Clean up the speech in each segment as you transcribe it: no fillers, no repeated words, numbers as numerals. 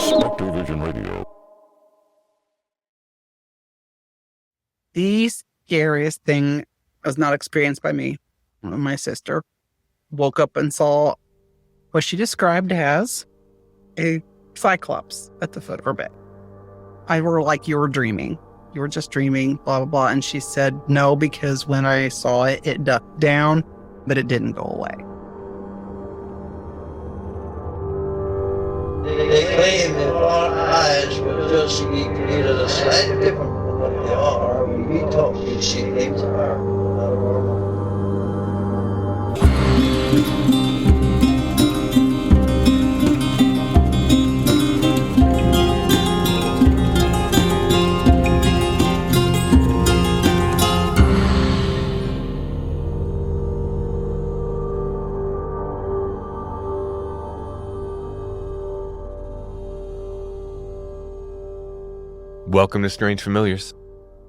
Spectrovision Radio. The scariest thing was not experienced by me. My sister woke up and saw what she described as a cyclops at the foot of her bed. I were like, you were dreaming. You were just dreaming, blah, blah, blah. And she said, no, because when I saw it, it ducked down, but it didn't go away. They claim that our eyes will just see either slightly different from what they are. We talk, we see things that are not normal. Welcome to Strange Familiars.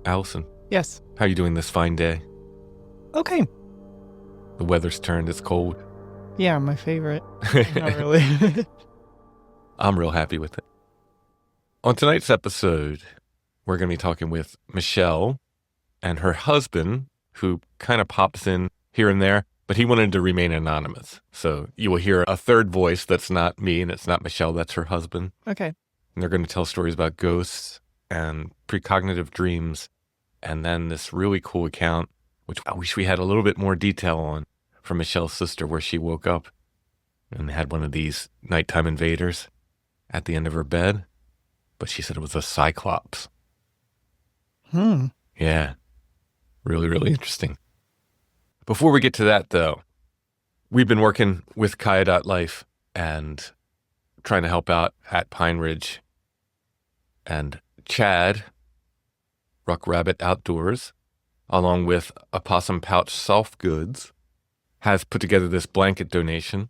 Allison, Yes. how you doing this fine day? Okay. The weather's turned, it's cold. Yeah, my favorite. Not really. I'm real happy with it. On tonight's episode, we're going to be talking with Michele and her husband, who kind of pops in here and there, but he wanted to remain anonymous. So you will hear a third voice that's not me, and it's not Michele, that's her husband. Okay. And they're going to tell stories about ghosts and precognitive dreams, and then this really cool account, which I wish we had a little bit more detail on, from Michele's sister, where she woke up and had one of these nighttime invaders at the end of her bed, but she said it was a cyclops. Yeah. Really, really interesting. Before we get to that, though, we've been working with Kaya.life and trying to help out at Pine Ridge. And Chad, Ruck Rabbit Outdoors, along with Opossum Pouch Soft Goods, has put together this blanket donation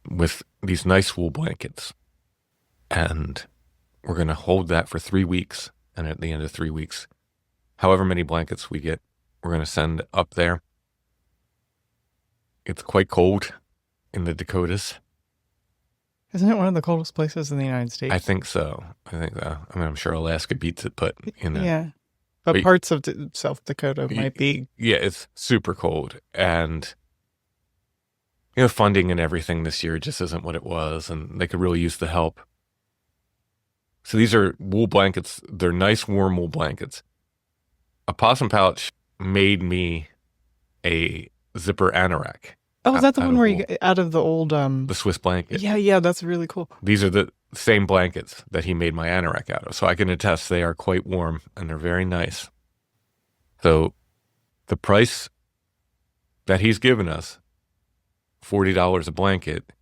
with these nice wool blankets. And we're going to hold that for 3 weeks. And at the end of 3 weeks, however many blankets we get, we're going to send up there. It's quite cold in the Dakotas. Isn't it one of the coldest places in the United States? I think so. I mean, I'm sure Alaska beats it, but, Yeah. But parts of South Dakota might be. Yeah, it's super cold. And, funding and everything this year just isn't what it was. And they could really use the help. So these are wool blankets. They're nice, warm wool blankets. Opossum Pouch made me a zipper anorak. Oh, is that the one where you get out of the old... The Swiss blanket. Yeah, that's really cool. These are the same blankets that he made my anorak out of. So I can attest they are quite warm and they're very nice. So the price that he's given us, $40 a blanket,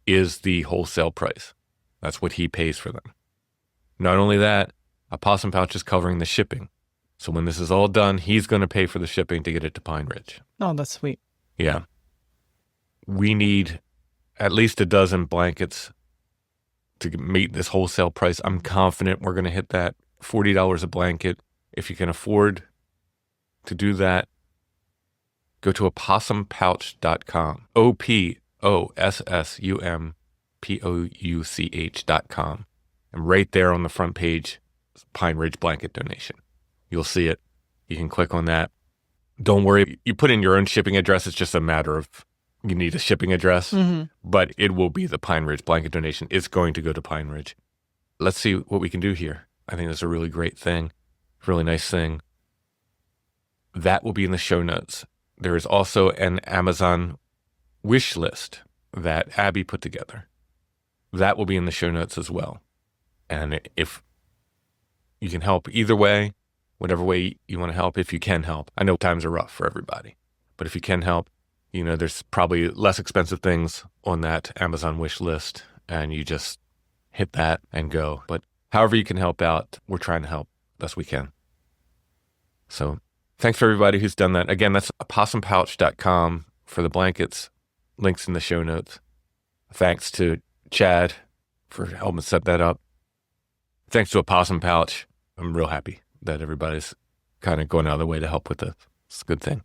is the wholesale price. That's what he pays for them. Not only that, Opossum Pouch is covering the shipping. So when this is all done, he's going to pay for the shipping to get it to Pine Ridge. Oh, that's sweet. Yeah. We need at least a dozen blankets to meet this wholesale price. I'm confident we're going to hit that $40 a blanket. If you can afford to do that, go to oppossumpouch.com. OPOSSUMPOUCH.com. And right there on the front page, Pine Ridge blanket donation. You'll see it. You can click on that. Don't worry. You put in your own shipping address. It's just a matter of you need a shipping address, but it will be the Pine Ridge blanket donation. It's going to go to Pine Ridge. Let's see what we can do here. I think that's a really great thing, really nice thing. That will be in the show notes. There is also an Amazon wish list that Abby put together. That will be in the show notes as well. And if you can help either way, whatever way you want to help, if you can help. I know times are rough for everybody, but if you can help, there's probably less expensive things on that Amazon wish list, and you just hit that and go. But however you can help out, we're trying to help best we can. So thanks for everybody who's done that. Again, that's oppossumpouch.com for the blankets. Links in the show notes. Thanks to Chad for helping set that up. Thanks to Opossum Pouch. I'm real happy that everybody's kind of going out of their way to help with this. It's a good thing.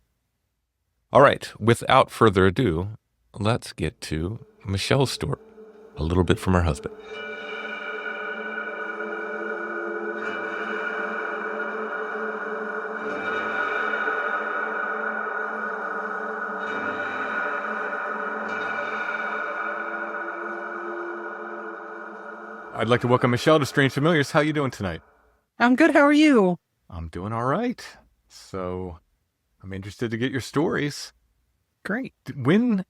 All right, without further ado, let's get to Michele's story, a little bit from her husband. I'd like to welcome Michele to Strange Familiars. How you doing tonight? I'm good. How are you? I'm doing all right. So I'm interested to get your stories. Great. When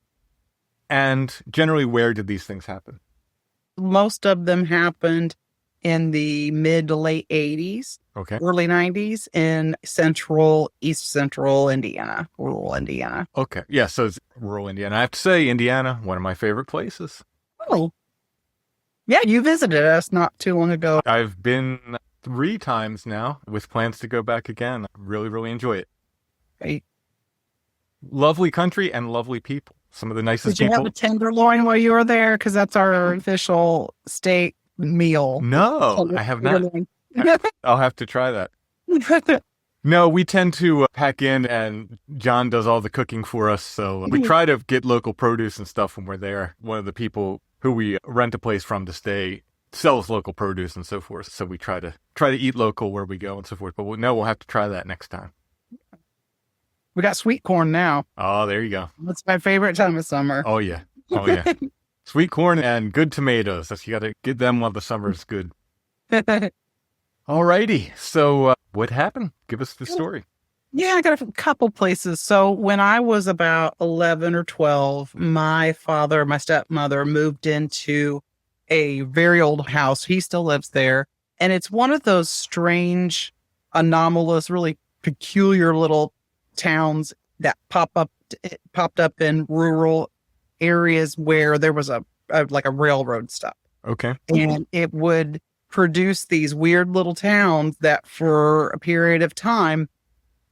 and generally where did these things happen? Most of them happened in the mid to late 80s, Okay. early 90s in east central Indiana, rural Indiana. Okay. Yeah, so it's rural Indiana. I have to say, Indiana, one of my favorite places. Oh, yeah, you visited us not too long ago. I've been 3 times now with plans to go back again. I really, really enjoy it. Right. Lovely country and lovely people. Some of the nicest Did you people. have a tenderloin while you were there? Because that's our official state meal. No, I have not. I'll have to try that. No, we tend to pack in, and John does all the cooking for us. So we try to get local produce and stuff when we're there. One of the people who we rent a place from to stay sells local produce and so forth. So we try to eat local where we go and so forth. But we'll have to try that next time. We got sweet corn now. Oh, there you go. That's my favorite time of summer. Oh yeah. Sweet corn and good tomatoes. You got to get them while the summer is good. Alrighty. So what happened? Give us the story. Yeah, I got a couple places. So when I was about 11 or 12, my stepmother moved into a very old house. He still lives there. And it's one of those strange, anomalous, really peculiar little towns that popped up in rural areas where there was a railroad stop. Okay. And it would produce these weird little towns that for a period of time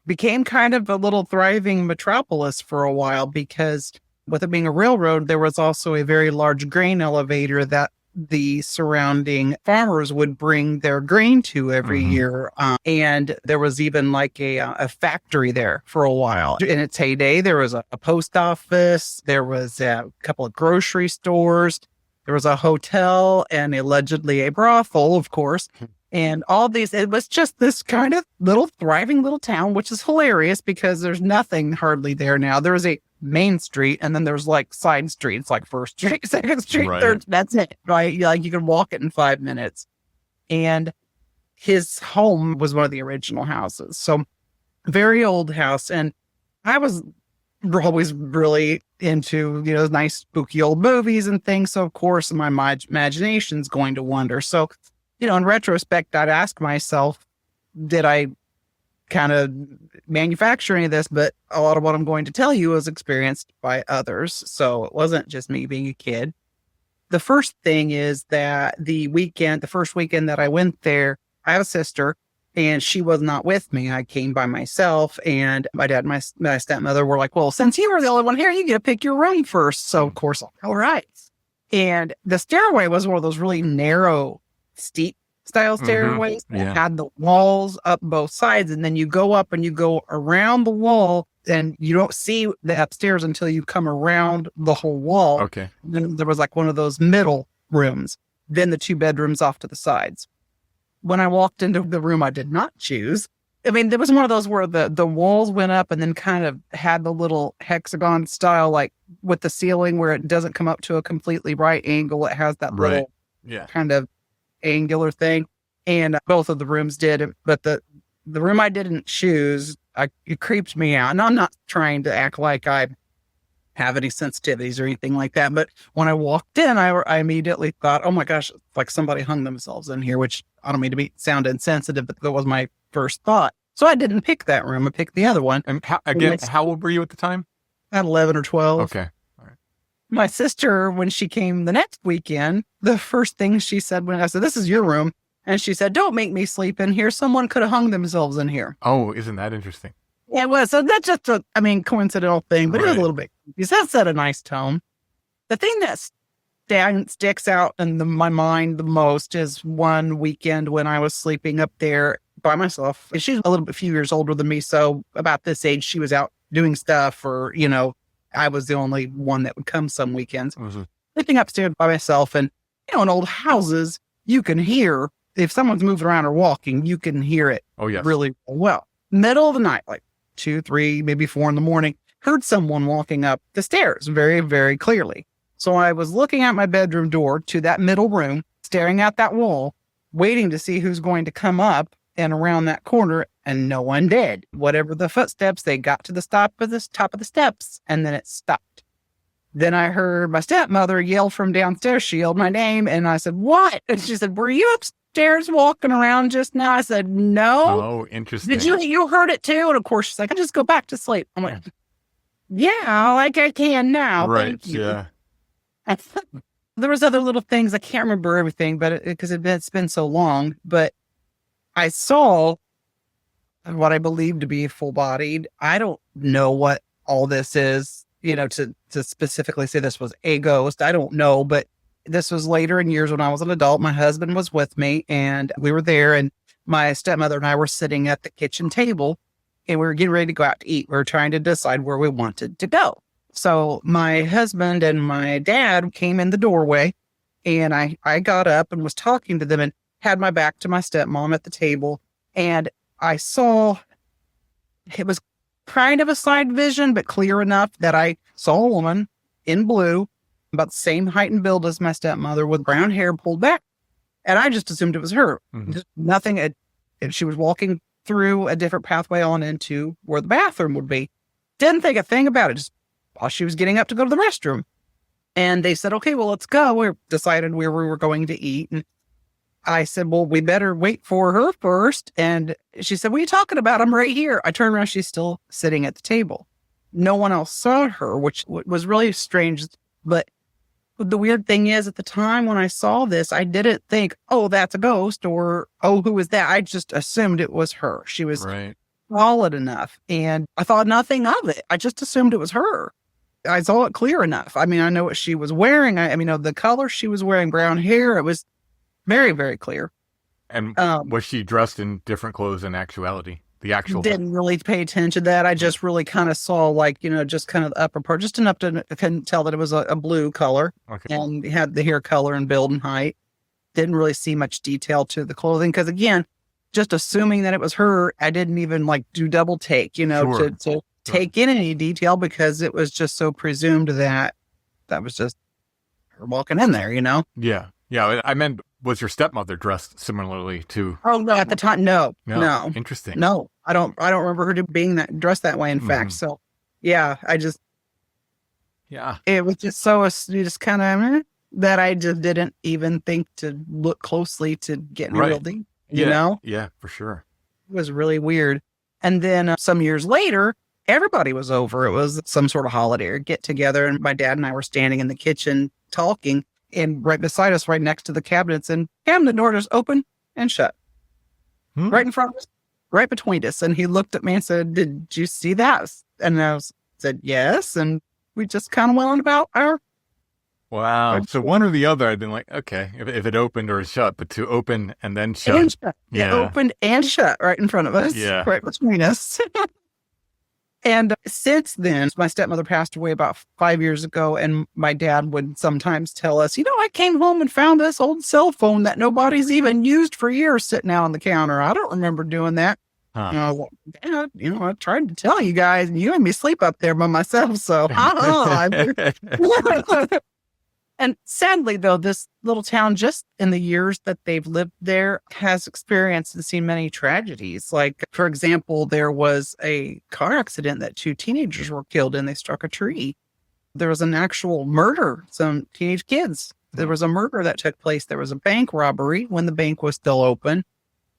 became kind of a little thriving metropolis for a while, because with it being a railroad, there was also a very large grain elevator that the surrounding farmers would bring their grain to every year. And there was even like a factory there for a while. In its heyday, there was a post office, there was a couple of grocery stores, there was a hotel, and allegedly a brothel, of course. And all these, it was just this kind of little thriving little town, which is hilarious because there's nothing hardly there now. There was a main street, and then there's like side streets, like First Street, Second Street, Right. Third. That's it, right? Like you can walk it in 5 minutes. And his home was one of the original houses. So very old house. And I was always really into, nice spooky old movies and things. So of course my imagination's going to wander. So, in retrospect, I'd ask myself, did I kind of manufacture any of this? But a lot of what I'm going to tell you was experienced by others. So it wasn't just me being a kid. The first thing is that the first weekend that I went there, I have a sister and she was not with me. I came by myself, and my dad and my stepmother were like, well, since you were the only one here, you get to pick your room first. So of course, all right. And the stairway was one of those really narrow, steep style stairways that had the walls up both sides, and then you go up and you go around the wall, and you don't see the upstairs until you come around the whole wall. Okay. And then there was like one of those middle rooms, then the 2 bedrooms off to the sides. When I walked into the room I did not choose, there was one of those where the walls went up and then kind of had the little hexagon style, like with the ceiling where it doesn't come up to a completely right angle. It has that little kind of angular thing. And both of the rooms did. But the room I didn't choose, it creeped me out. And I'm not trying to act like I have any sensitivities or anything like that. But when I walked in, I immediately thought, oh my gosh, like somebody hung themselves in here, which I don't mean to sound insensitive, but that was my first thought. So I didn't pick that room. I picked the other one. And how old were you at the time? At 11 or 12. Okay. All right. My sister, when she came the next weekend, the first thing she said when I said, this is your room. And she said, don't make me sleep in here. Someone could have hung themselves in here. Oh, isn't that interesting? Yeah, it was. So that's just a coincidental thing, but it was a little bit, because that set a nice tone. The thing that sticks out in my mind the most is one weekend when I was sleeping up there by myself. She's a few years older than me. So about this age, she was out doing stuff, or, I was the only one that would come some weekends. Sleeping upstairs by myself. And, in old houses, you can hear, if someone's moving around or walking, you can hear it really well. Middle of the night, like 2, 3, maybe 4 in the morning, heard someone walking up the stairs very, very clearly. So I was looking at my bedroom door to that middle room, staring at that wall, waiting to see who's going to come up and around that corner, and no one did. Whatever the footsteps, they got to the top of the steps, and then it stopped. Then I heard my stepmother yell from downstairs. She yelled my name, and I said, "What?" And she said, "Were you upstairs walking around just now?" I said, "No." Oh, interesting. Did you heard it too? And of course, she's like, "I just go back to sleep." I'm like, "Yeah, like I can now." Right. Thank you. Yeah. There was other little things. I can't remember everything, but because it's been so long. But I saw what I believe to be full-bodied. I don't know what all this is, to specifically say this was a ghost. I don't know, but this was later in years when I was an adult. My husband was with me, and we were there, and my stepmother and I were sitting at the kitchen table, and we were getting ready to go out to eat. We were trying to decide where we wanted to go. So my husband and my dad came in the doorway, and I got up and was talking to them and had my back to my stepmom at the table. And I saw, it was kind of a side vision, but clear enough that I saw a woman in blue, about the same height and build as my stepmother, with brown hair pulled back. And I just assumed it was her. Just nothing. And she was walking through a different pathway on into where the bathroom would be. Didn't think a thing about it. Just while she was getting up to go to the restroom. And they said, "Okay, well, let's go." We decided where we were going to eat. And I said, "Well, we better wait for her first." And she said, "What are you talking about? I'm right here." I turned around. She's still sitting at the table. No one else saw her, which was really strange. But the weird thing is, at the time when I saw this, I didn't think, "Oh, that's a ghost," or, "Oh, who is that?" I just assumed it was her. She was solid enough. And I thought nothing of it. I just assumed it was her. I saw it clear enough. I mean, I know what she was wearing. I mean, the color she was wearing, brown hair, it was very, very clear. And was she dressed in different clothes in actuality? The actual didn't really pay attention to that. I just really kind of saw, just kind of the upper part, just enough to couldn't tell that it was a blue color. Okay. And had the hair color and build and height. Didn't really see much detail to the clothing because, again, just assuming that it was her, I didn't even do double take, to take in any detail, because it was just so presumed that was just her walking in there, Yeah. Yeah. I meant, was your stepmother dressed similarly to? Oh, no, at the time, no. Interesting. No, I don't remember her being dressed that way. In fact, so yeah, it was just so, you just kind of, that I just didn't even think to look closely to get any real deep, Yeah, for sure. It was really weird. And then some years later, everybody was over. It was some sort of holiday or get together. And my dad and I were standing in the kitchen talking, and right beside us, right next to the cabinets, and cabinet door just open and shut. Right in front of us, right between us. And he looked at me and said, "Did you see that?" And I said, "Yes." And we just kind of went on about our. Wow. So one or the other, I'd been like, okay, if it opened or shut, but to open and then shut. And shut. Yeah. It opened and shut right in front of us. Yeah. Right between us. And since then, my stepmother passed away about 5 years ago, and my dad would sometimes tell us, "I came home and found this old cell phone that nobody's even used for years sitting out on the counter. I don't remember doing that." Dad, I tried to tell you guys, and you made me sleep up there by myself, so And sadly, though, this little town, just in the years that they've lived there, has experienced and seen many tragedies. Like, for example, there was a car accident that 2 teenagers were killed in. They struck a tree. There was an actual murder, some teenage kids. There was a murder that took place. There was a bank robbery when the bank was still open.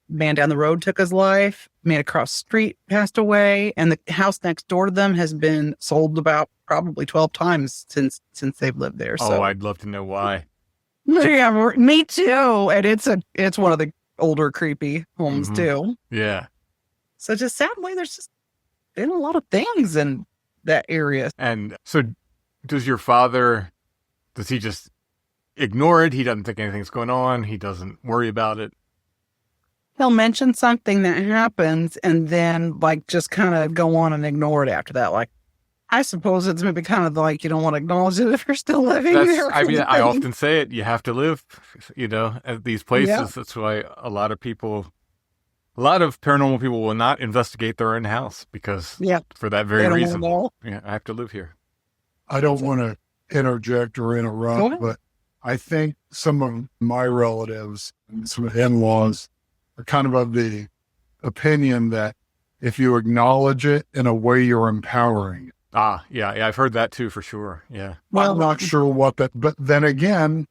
Man down the road took his life. Man across the street passed away. And the house next door to them has been sold about probably 12 times since they've lived there. So. I'd love to know why. Yeah, me too. And it's one of the older creepy homes too. Yeah. So just sadly, there's just been a lot of things in that area. And so does your father, does he just ignore it? He doesn't think anything's going on. He doesn't worry about it. He'll mention something that happens and then just kind of go on and ignore it after that. I suppose it's maybe kind of you don't want to acknowledge it if you're still living there. I mean, I often say it, you have to live, at these places. Yeah. That's why a lot of paranormal people will not investigate their own house because for that very reason. Yeah, I have to live here. I don't want to interject or interrupt, but I think some of my relatives and some in-laws are kind of the opinion that if you acknowledge it in a way, you're empowering it. Yeah, I've heard that too, for sure. Yeah. I'm not sure what that, but then again,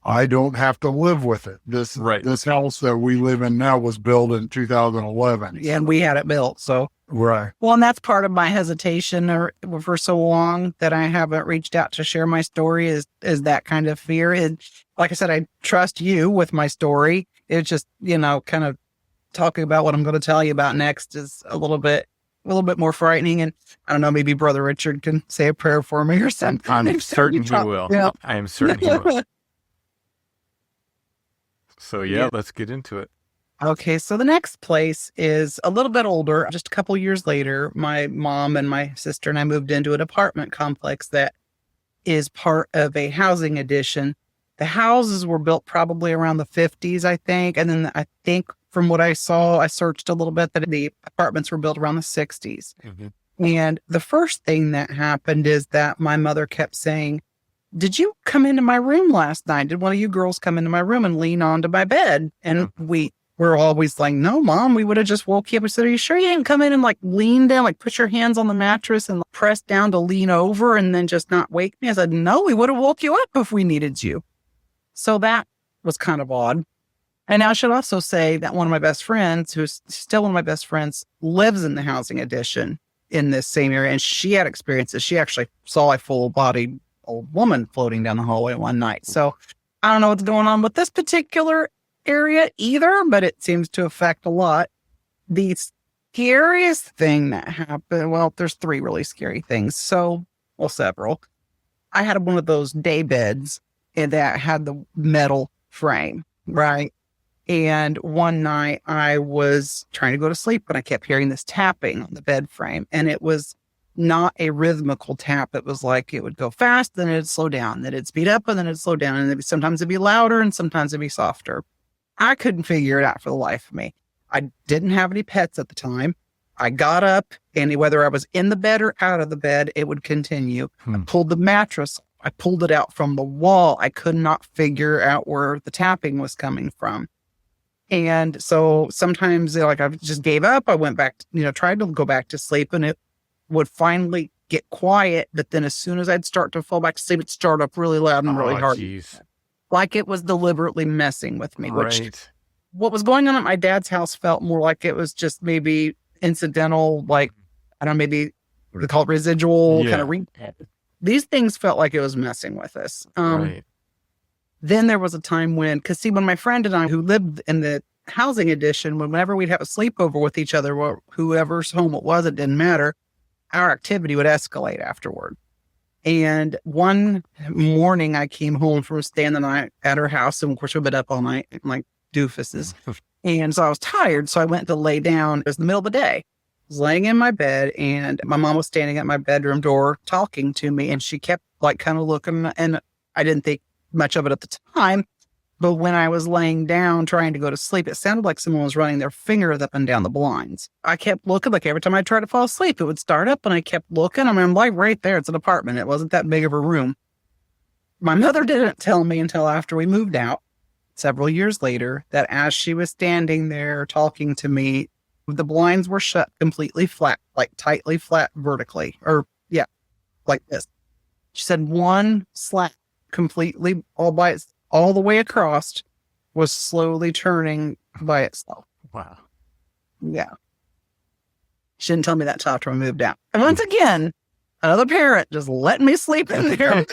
I don't have to live with it. This house that we live in now was built in 2011. Yeah, and we had it built. So, Right. well, and that's part of my hesitation for so long that I haven't reached out to share my story is that kind of fear. And like I said, I trust you with my story. It's just, kind of talking about what I'm going to tell you about next is a little bit more frightening. And I don't know, maybe Brother Richard can say a prayer for me or something. I'm certain he will. Yeah. I am certain he will. So yeah, let's get into it. Okay, so the next place is a little bit older. Just a couple years later, my mom and my sister and I moved into an apartment complex that is part of a housing addition. The houses were built probably around the 50s, I think. And then I think from what I saw, I searched a little bit that the apartments were built around the 60s. Mm-hmm. And the first thing that happened is that my mother kept saying, "Did you come into my room last night? Did one of you girls come into my room and lean onto my bed?" And we're always like, "No, Mom, we would have just woke you up." We said, "Are you sure you didn't come in and like lean down, like put your hands on the mattress and press down to lean over and then just not wake me?" I said, "No, we would have woke you up if we needed you." So that was kind of odd. And I should also say that one of my best friends, who's still one of my best friends, lives in the housing addition in this same area. And she had experiences. She actually saw a full-bodied old woman floating down the hallway one night. So I don't know what's going on with this particular area either, but it seems to affect a lot. The scariest thing that happened, well, there's three really scary things. Several. I had one of those day beds that had the metal frame, right? And one night I was trying to go to sleep and I kept hearing this tapping on the bed frame, and it was not a rhythmical tap. It was like it would go fast, then it'd slow down, then it'd speed up, and then it'd slow down. And sometimes it'd be louder and sometimes it'd be softer. I couldn't figure it out for the life of me. I didn't have any pets at the time. I got up, and whether I was in the bed or out of the bed, it would continue. I pulled the mattress. I pulled it out from the wall. I could not figure out where the tapping was coming from. And so sometimes I just gave up. I went back, tried to go back to sleep, and it would finally get quiet. But then as soon as I'd start to fall back to sleep, it'd start up really loud and really hard. Geez. Like it was deliberately messing with me, which what was going on at my dad's house felt more like it was just maybe incidental, like, I don't know, maybe they call it residual kind of these things felt like it was messing with us. Then there was a time when my friend and I, who lived in the housing addition, whenever we'd have a sleepover with each other, or whoever's home it was, it didn't matter, our activity would escalate afterward. And one morning I came home from staying the night at her house, and of course we've been up all night like doofuses. And so I was tired, so I went to lay down. It was the middle of the day. I was laying in my bed, and my mom was standing at my bedroom door talking to me, and she kept like kind of looking, and I didn't think much of it at the time, but when I was laying down trying to go to sleep, it sounded like someone was running their fingers up and down the blinds. I kept looking, like every time I tried to fall asleep, it would start up, and I kept looking. I'm like right there. It's an apartment. It wasn't that big of a room. My mother didn't tell me until after we moved out several years later that as she was standing there talking to me, the blinds were shut completely flat, like tightly flat vertically, like this. She said one slat completely all the way across was slowly turning by itself. Wow. Yeah. She didn't tell me that till after I moved out. And once again, another parent just letting me sleep in there.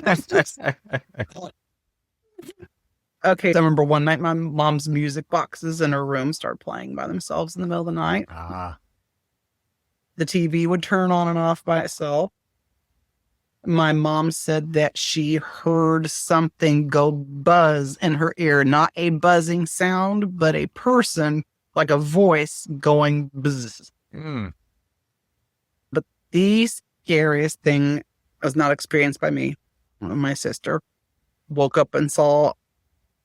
Okay. So I remember one night my mom's music boxes in her room started playing by themselves in the middle of the night. The TV would turn on and off by itself. My mom said that she heard something go buzz in her ear, not a buzzing sound, but a person, like a voice going buzz. But the scariest thing was not experienced by me. My sister woke up and saw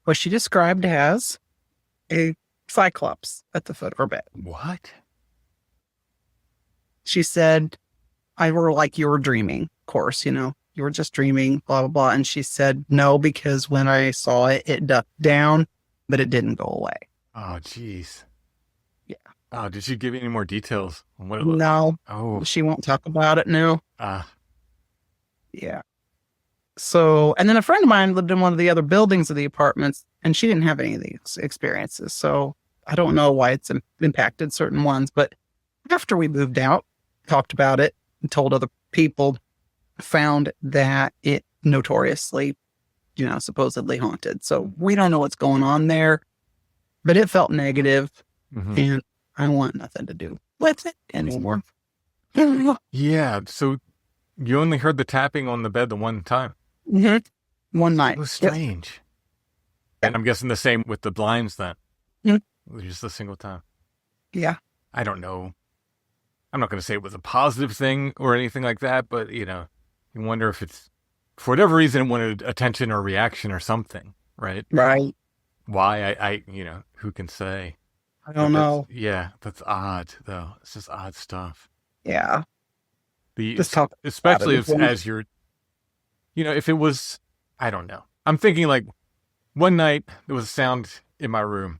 what she described as a cyclops at the foot of her bed. What? She She said, "I were like, you were dreaming. Course, you're you were just dreaming, blah, blah, blah. And she said, no, because when I saw it, it ducked down, but it didn't go away. Oh, jeez. Yeah. Oh, did she give you any more details on what it looked? No, Oh, she won't talk about it. No. ah, Yeah. So, and then a friend of mine lived in one of the other buildings of the apartments, and she didn't have any of these experiences. So I don't know why it's impacted certain ones. But after we moved out, talked about it, and told other people, found that it notoriously, supposedly haunted. So we don't know what's going on there, but it felt negative, and I want nothing to do with it anymore. yeah. So you only heard the tapping on the bed the one time. One night. It was strange. And I'm guessing the same with the blinds then. Mhm. It was just a single time. Yeah. I don't know. I'm not going to say it was a positive thing or anything like that, but, you wonder if it's, for whatever reason, it wanted attention or reaction or something, right? Right. Why, I who can say? I don't know. Yeah, that's odd, though. It's just odd stuff. Yeah. Just talk Especially about it. as you're, if it was, I don't know. I'm thinking like one night there was a sound in my room.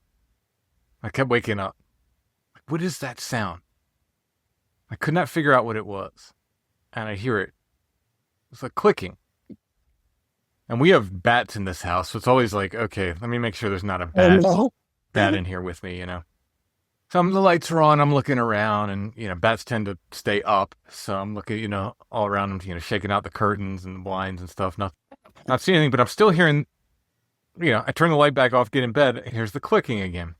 I kept waking up. What is that sound? I could not figure out what it was. And I hear it. It's like clicking. And we have bats in this house, so it's always like, okay, let me make sure there's not a bat in here with me, So the lights are on, I'm looking around, and, bats tend to stay up. So I'm looking, all around them, shaking out the curtains and the blinds and stuff. Not seeing anything, but I'm still hearing, I turn the light back off, get in bed, and here's the clicking again.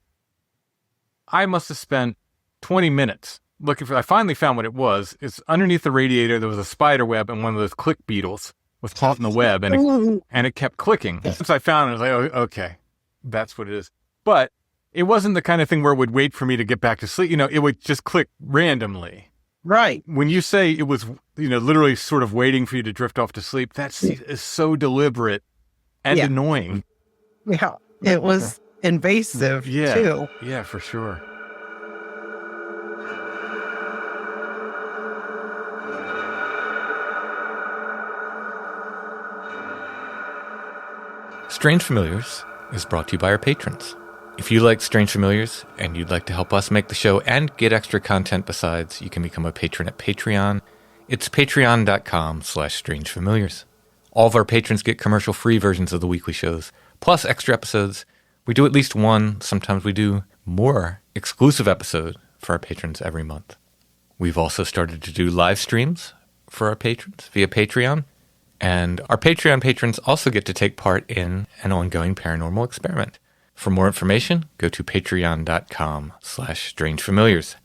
I must have spent 20 minutes looking I finally found what it was. It's underneath the radiator, there was a spider web, and one of those click beetles was caught in the web, and it kept clicking. Once I found it, I was like, oh, okay, that's what it is. But it wasn't the kind of thing where it would wait for me to get back to sleep. It would just click randomly. Right. When you say it was, literally sort of waiting for you to drift off to sleep, is so deliberate and annoying. Yeah. It was invasive, too. Yeah, for sure. Strange Familiars is brought to you by our patrons. If you like Strange Familiars and you'd like to help us make the show and get extra content besides, you can become a patron at Patreon. It's patreon.com/strangefamiliars. All of our patrons get commercial-free versions of the weekly shows, plus extra episodes. We do at least one, sometimes we do more, exclusive episode for our patrons every month. We've also started to do live streams for our patrons via Patreon. And our Patreon patrons also get to take part in an ongoing paranormal experiment. For more information, go to patreon.com/strangefamiliars.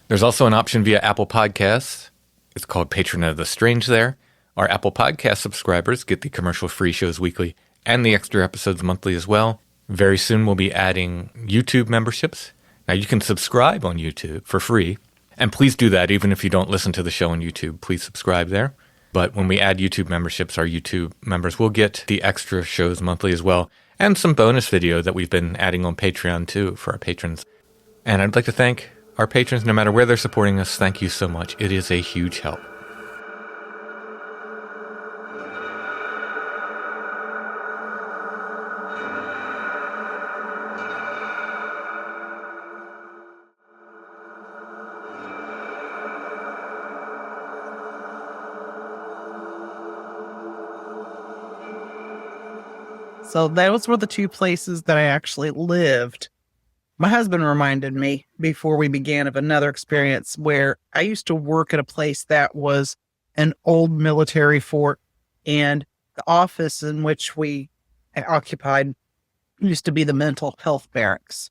There's also an option via Apple Podcasts. It's called Patron of the Strange there. Our Apple Podcast subscribers get the commercial-free shows weekly and the extra episodes monthly as well. Very soon we'll be adding YouTube memberships. Now you can subscribe on YouTube for free. And please do that even if you don't listen to the show on YouTube. Please subscribe there. But when we add YouTube memberships, our YouTube members will get the extra shows monthly as well, and some bonus video that we've been adding on Patreon too for our patrons. And I'd like to thank our patrons, no matter where they're supporting us. Thank you so much. It is a huge help. So those were the two places that I actually lived. My husband reminded me before we began of another experience where I used to work at a place that was an old military fort, and the office in which we occupied used to be the mental health barracks.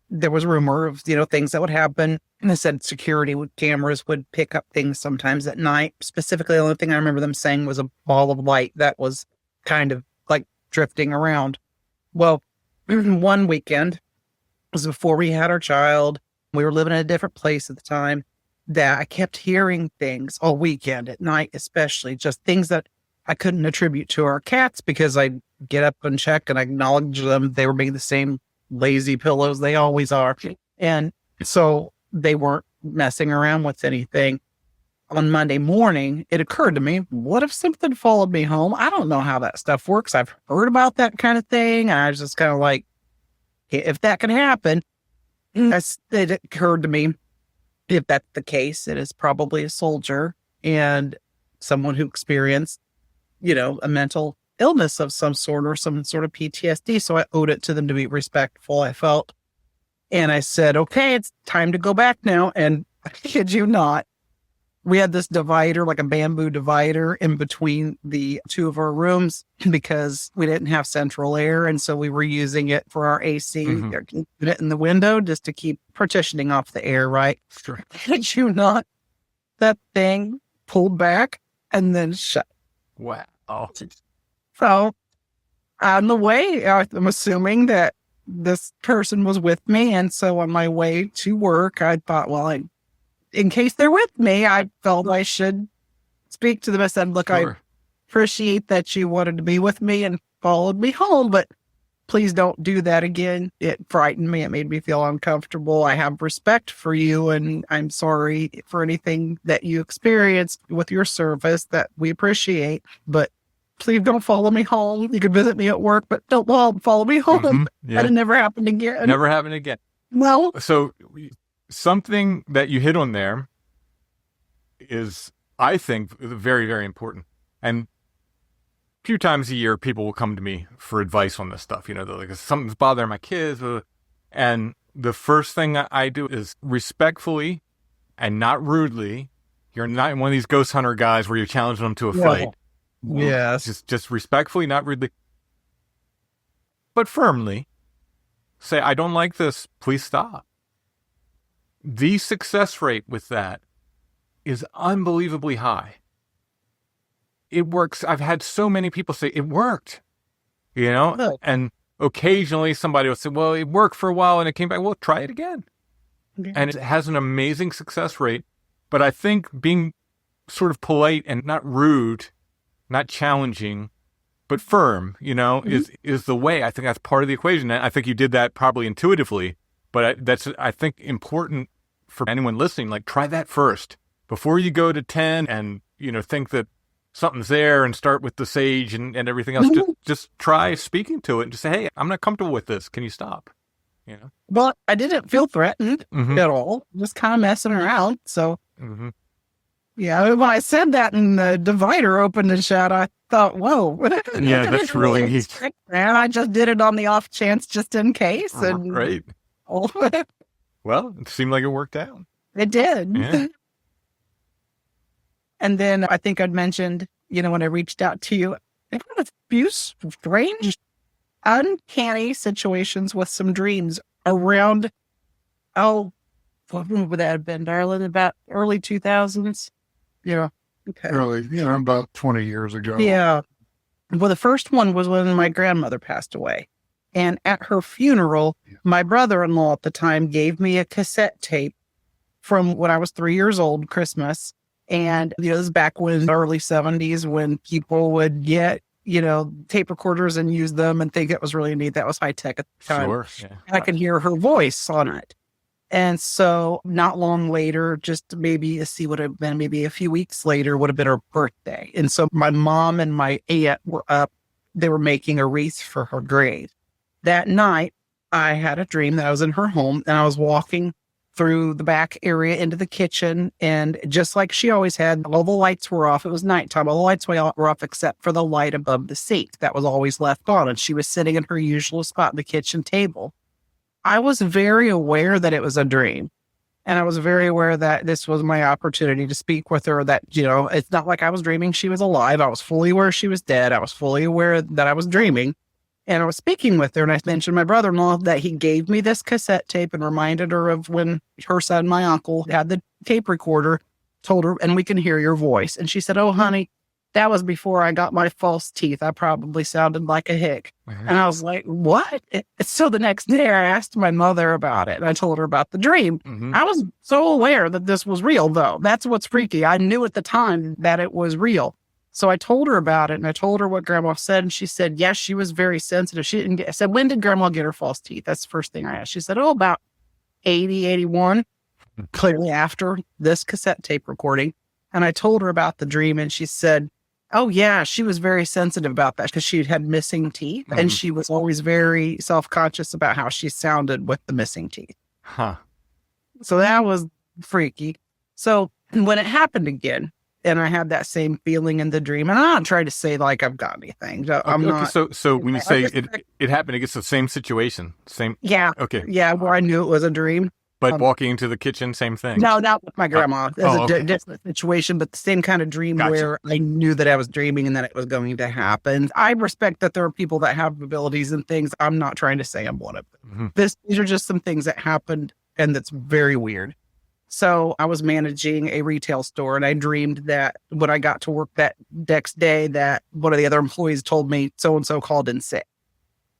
There was a rumor of, things that would happen. And they said cameras would pick up things sometimes at night. Specifically, the only thing I remember them saying was a ball of light that was kind of like drifting around. Well, one weekend was before we had our child. We were living in a different place at the time, that I kept hearing things all weekend at night, especially just things that I couldn't attribute to our cats, because I'd get up and check and acknowledge them. They were being the same lazy pillows they always are. And so they weren't messing around with anything. on Monday morning, it occurred to me, what if something followed me home? I don't know how that stuff works. I've heard about that kind of thing. And I was just kind of like, if that can happen, it occurred to me, if that's the case, it is probably a soldier and someone who experienced, a mental illness of some sort or some sort of PTSD. So I owed it to them to be respectful, I felt. And I said, okay, it's time to go back now. And I kid you not, we had this divider, like a bamboo divider in between the two of our rooms because we didn't have central air. And so we were using it for our AC, put it in the window just to keep partitioning off the air, right? Sure. Did you not? That thing pulled back and then shut. Wow. So on the way, I'm assuming that this person was with me. And so on my way to work, I thought, well, in case they're with me, I felt I should speak to them. I said, look, Sure. I appreciate that you wanted to be with me and followed me home, but please don't do that again. It frightened me. It made me feel uncomfortable. I have respect for you, and I'm sorry for anything that you experienced with your service that we appreciate, but please don't follow me home. You can visit me at work, but don't follow me home. Yeah. That never happened again. Never happened again. Well, So something that you hit on there is, I think, very, very important. And a few times a year, people will come to me for advice on this stuff. They're like, something's bothering my kids. And the first thing I do is respectfully and not rudely. You're not one of these ghost hunter guys where you're challenging them to a fight. Yes. Just respectfully, not rudely, but firmly say, I don't like this. Please stop. The success rate with that is unbelievably high. It works. I've had so many people say it worked, Look. and occasionally somebody will say, well, it worked for a while and it came back. Well, try it again. Okay. And it has an amazing success rate. But I think being sort of polite and not rude, not challenging, but firm, is the way. I think that's part of the equation. And I think you did that probably intuitively, but that's, I think, important for anyone listening. Like, try that first before you go to 10 and, think that something's there and start with the sage and everything else. Just try speaking to it and just say, hey, I'm not comfortable with this. Can you stop? Well, I didn't feel threatened Mhm. at all. Just kind of messing around. So, Mhm. yeah, when I said that and the divider opened and shut, I thought, whoa. Yeah, that's really neat. And I just did it on the off chance just in case. And Great. Oh, Well, it seemed like it worked out. it did. Yeah. And then I think I'd mentioned, when I reached out to you, I had a few strange, uncanny situations with some dreams around, what would that have been, darling? About early 2000s? Yeah. Okay. Early, about 20 years ago. Yeah. Well, the first one was when my grandmother passed away. And at her funeral, my brother-in-law at the time gave me a cassette tape from when I was 3 years old, Christmas. And, this is back when the early 70s when people would get, tape recorders and use them and think it was really neat. That was high tech at the time. Sure. Yeah. I could hear her voice on it. And so not long later, just maybe would have been maybe a few weeks later, would have been her birthday. And so my mom and my aunt were up. They were making a wreath for her grave. That night, I had a dream that I was in her home and I was walking through the back area into the kitchen. And just like she always had, all the lights were off. It was nighttime. All the lights were off except for the light above the sink that was always left on. And she was sitting in her usual spot at the kitchen table. I was very aware that it was a dream. And I was very aware that this was my opportunity to speak with her, that, it's not like I was dreaming she was alive. I was fully aware she was dead. I was fully aware that I was dreaming. And I was speaking with her, and I mentioned my brother-in-law that he gave me this cassette tape and reminded her of when her son, my uncle, had the tape recorder, told her, and we can hear your voice. And she said, oh, honey, that was before I got my false teeth. I probably sounded like a hick. Mhm. And I was like, what? So the next day I asked my mother about it, and I told her about the dream. Mhm. I was so aware that this was real, though. That's what's freaky. I knew at the time that it was real. So I told her about it, and I told her what Grandma said, and she said, yes, she was very sensitive. She didn't I said, when did Grandma get her false teeth? That's the first thing I asked. She said, about 80, 81, clearly after this cassette tape recording. And I told her about the dream, and she said, oh, yeah, she was very sensitive about that because she had missing teeth. And she was always very self-conscious about how she sounded with the missing teeth. Huh. So that was freaky. So when it happened again, and I had that same feeling in the dream, and I'm not trying to say like I've got anything. I'm not. So when you say it happened, it's the same situation. Same. Yeah. Okay. Yeah, where I knew it was a dream. But walking into the kitchen, same thing. No, not with my grandma. It was okay. a different situation, but the same kind of dream where I knew that I was dreaming and that it was going to happen. I respect that there are people that have abilities and things. I'm not trying to say I'm one of them. These are just some things that happened, and that's very weird. So I was managing a retail store, and I dreamed that when I got to work that next day, that one of the other employees told me so-and-so called in sick.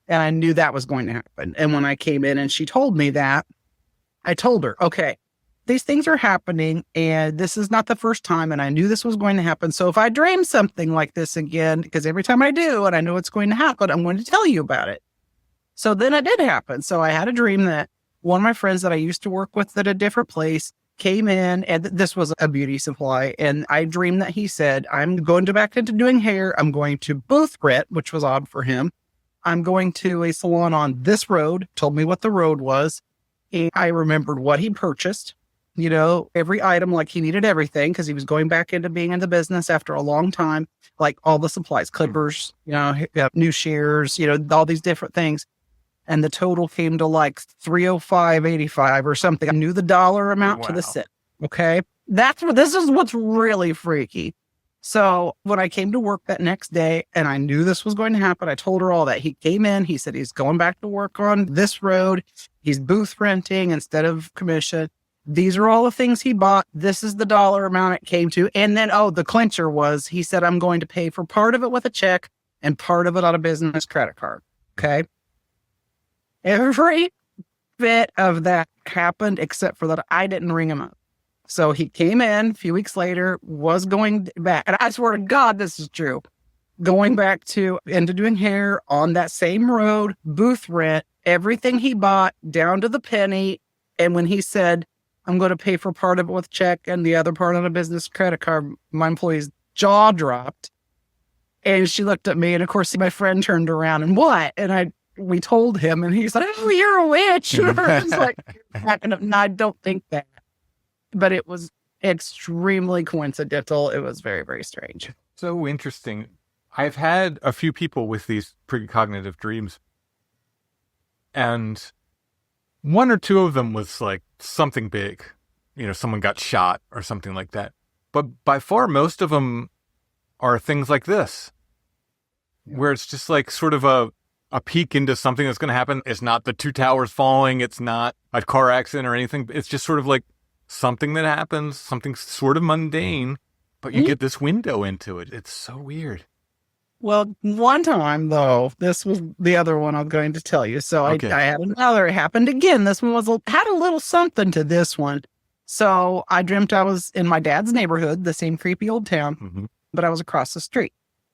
And I knew that was going to happen. And when I came in and she told me that, I told her, okay, these things are happening, and this is not the first time, and I knew this was going to happen. So if I dream something like this again, because every time I do, and I know it's going to happen, I'm going to tell you about it. So then it did happen. So I had a dream that one of my friends that I used to work with at a different place came in, and this was a beauty supply. And I dreamed that he said, I'm going to back into doing hair. I'm going to booth rent, which was odd for him. I'm going to a salon on this road, told me what the road was. And I remembered what he purchased, every item, like he needed everything because he was going back into being in the business after a long time, like all the supplies, clippers, new shears, all these different things. And the total came to like $305.85 or something. I knew the dollar amount to the cent. Okay. This is what's really freaky. So when I came to work that next day and I knew this was going to happen, I told her all that. He came in, he said he's going back to work on this road. He's booth renting instead of commission. These are all the things he bought. This is the dollar amount it came to. And then, the clincher was, he said, I'm going to pay for part of it with a check and part of it on a business credit card. Okay. Every bit of that happened except for that I didn't ring him up. So he came in a few weeks later, was going back. And I swear to God, this is true. Going back into doing hair on that same road, booth rent, everything he bought down to the penny. And when he said, I'm going to pay for part of it with check and the other part on a business credit card, my employee's jaw dropped. And she looked at me. And of course, my friend turned around and what? And we told him, and he said, oh, you're a witch. I was like, no, I don't think that. But it was extremely coincidental. It was very, very strange. So interesting. I've had a few people with these precognitive dreams, and one or two of them was like something big, someone got shot or something like that. But by far, most of them are things like this, where it's just like sort of a peek into something that's going to happen. It's not the two towers falling. It's not a car accident or anything. It's just sort of like something that happens, something sort of mundane, but you get this window into it. It's so weird. Well, one time though, this was the other one I'm going to tell you. So okay. I had another, it happened again. This one had a little something to this one. So I dreamt I was in my dad's neighborhood, the same creepy old town, but I was across the street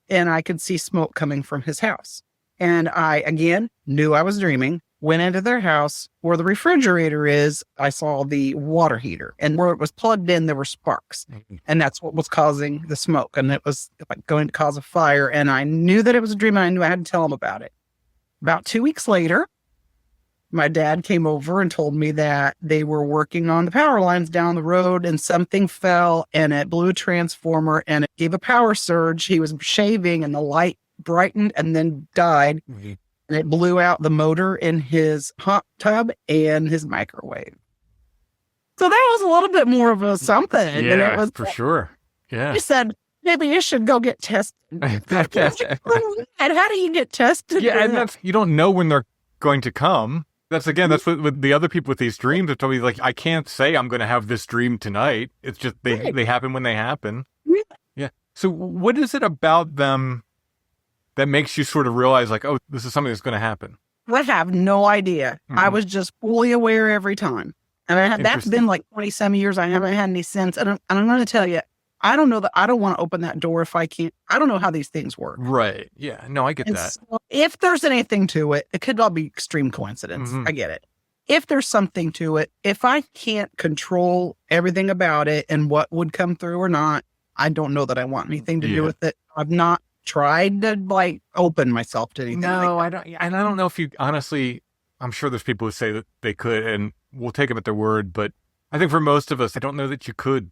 and I could see smoke coming from his house. And I, again, knew I was dreaming, went into their house where the refrigerator is. I saw the water heater, and where it was plugged in, there were sparks. And that's what was causing the smoke. And it was like going to cause a fire. And I knew that it was a dream, and I knew I had to tell him about it. About 2 weeks later, my dad came over and told me that they were working on the power lines down the road, and something fell and it blew a transformer and it gave a power surge. He was shaving and the light brightened and then died. And it blew out the motor in his hot tub and his microwave. So that was a little bit more of a something. Yeah, and it was for sure. Yeah. He said, maybe you should go get tested. And how do you get tested? Yeah, and you don't know when they're going to come. That's what with the other people with these dreams have told me, like, I can't say I'm going to have this dream tonight. It's just they happen when they happen. Yeah. So what is it about them that makes you sort of realize, like, oh, this is something that's going to happen? I have no idea. I was just fully aware every time. And that's been like 20-some years. I haven't had any sense. And I'm going to tell you, I don't know that I don't want to open that door if I can't. I don't know how these things work. Right. Yeah. No, I get that. So if there's anything to it, it could all be extreme coincidence. I get it. If there's something to it, if I can't control everything about it and what would come through or not, I don't know that I want anything to Yeah. do with it. I've not tried to like open myself to anything. No, like I don't. And I don't know if you honestly, I'm sure there's people who say that they could, and we'll take them at their word. But I think for most of us, I don't know that you could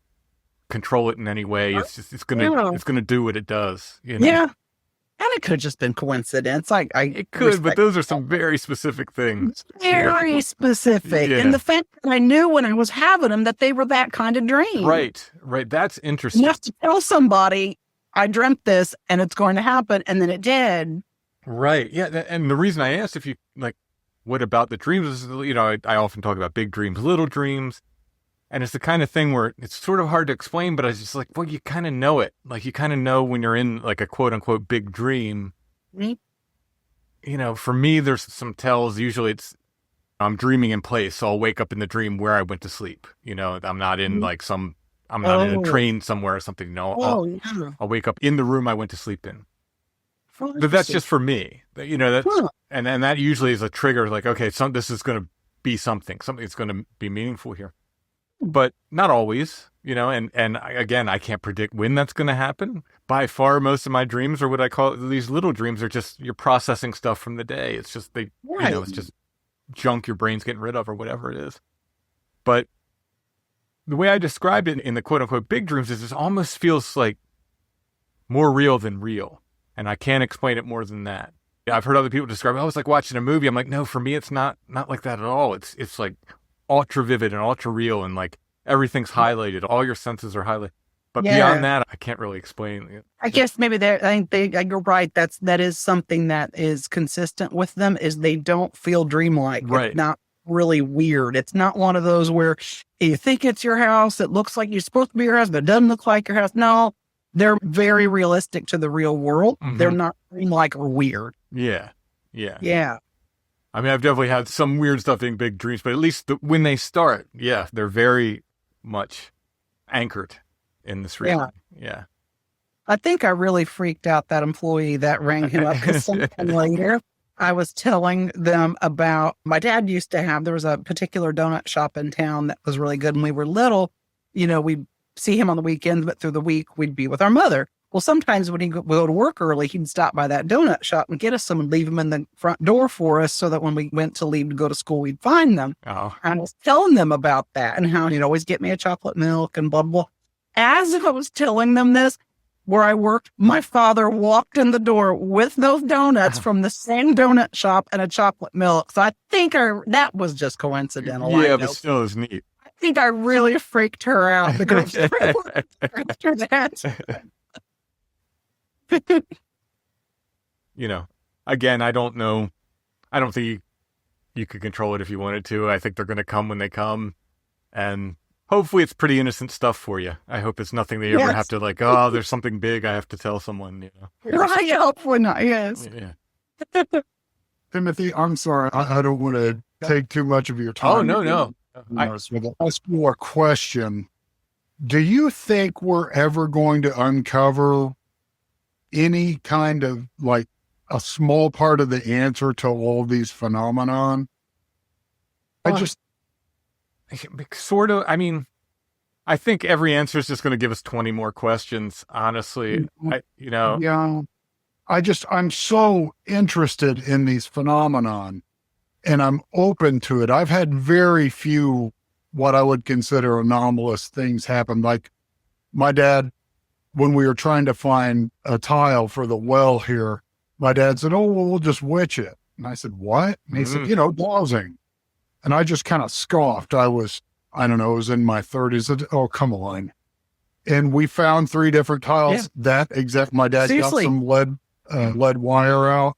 control it in any way. It's just, it's gonna do what it does. You know? Yeah. And it could have just been coincidence. It could, but those are some very specific things. Very specific. Yeah. And the fact that I knew when I was having them that they were that kind of dream. Right. That's interesting. Enough to tell somebody, I dreamt this and it's going to happen, and then it did. Right. Yeah. And the reason I asked if you like, what about the dreams is, you know, I often talk about big dreams, little dreams. And it's the kind of thing where it's sort of hard to explain, but I was just like, well, you kind of know it. Like, you kind of know when you're in like a quote unquote big dream. Mhm. You know, for me, there's some tells. Usually it's, I'm dreaming in place. So I'll wake up in the dream where I went to sleep. You know, I'm not in like I'm not in a train somewhere or something. No, I'll wake up in the room I went to sleep in. But that's just for me. You know, that's, and that usually is a trigger. Like, okay, this is going to be something that's going to be meaningful here. But not always, you know, and again, I can't predict when that's going to happen. By far, most of my dreams, or what I call these little dreams, are just you're processing stuff from the day. It's just you know, it's just junk your brain's getting rid of or whatever it is. But the way I described it in the quote unquote big dreams is it almost feels like more real than real. And I can't explain it more than that. I've heard other people describe it. Oh, it's like watching a movie. I'm like, no, for me, it's not like that at all. It's like ultra vivid and ultra real, and like everything's highlighted. All your senses are highlighted. But beyond that, I can't really explain it. I guess maybe I think you're right. That is something that is consistent with them, is they don't feel dreamlike. Right. It's not really weird. It's not one of those where you think it's your house. It looks like you're supposed to be your house, but it doesn't look like your house. No, they're very realistic to the real world. Mm-hmm. They're not dreamlike or weird. Yeah. I mean, I've definitely had some weird stuff in big dreams, but at least when they start, they're very much anchored in this reality. Yeah. I think I really freaked out that employee that rang him up, because sometime later I was telling them about my dad used to have, there was a particular donut shop in town that was really good. When we were little, you know, we'd see him on the weekends, but through the week we'd be with our mother. Well, sometimes when he'd go to work early, he'd stop by that donut shop and get us some and leave them in the front door for us, so that when we went to leave to go to school, we'd find them. Oh. And I was telling them about that and how he'd always get me a chocolate milk and blah, blah, blah. As if I was telling them this, where I worked, my father walked in the door with those donuts from the same donut shop and a chocolate milk. So I think that was just coincidental. Yeah, but still is neat. I think I really freaked her out because after that. You know, again, I don't know. I don't think you could control it if you wanted to. I think they're going to come when they come. And hopefully it's pretty innocent stuff for you. I hope it's nothing they ever have to like, oh, there's something big I have to tell someone, you know. Right, hopefully not, yes. Yeah. Timothy, I'm sorry. I don't want to take too much of your time. Oh, no. I'll ask you a question. Do you think we're ever going to uncover any kind of like a small part of the answer to all these phenomenon? I just sort of, I mean, I think every answer is just going to give us 20 more questions, honestly. I'm so interested in these phenomenon, and I'm open to it. I've had very few what I would consider anomalous things happen. Like my dad, when we were trying to find a tile for the well here, my dad said, oh, well, we'll just witch it. And I said, what? And he said, dowsing. And I just kind of scoffed. I was in my 30s. I said, oh, come on. And we found 3 different tiles. My dad got some lead wire out.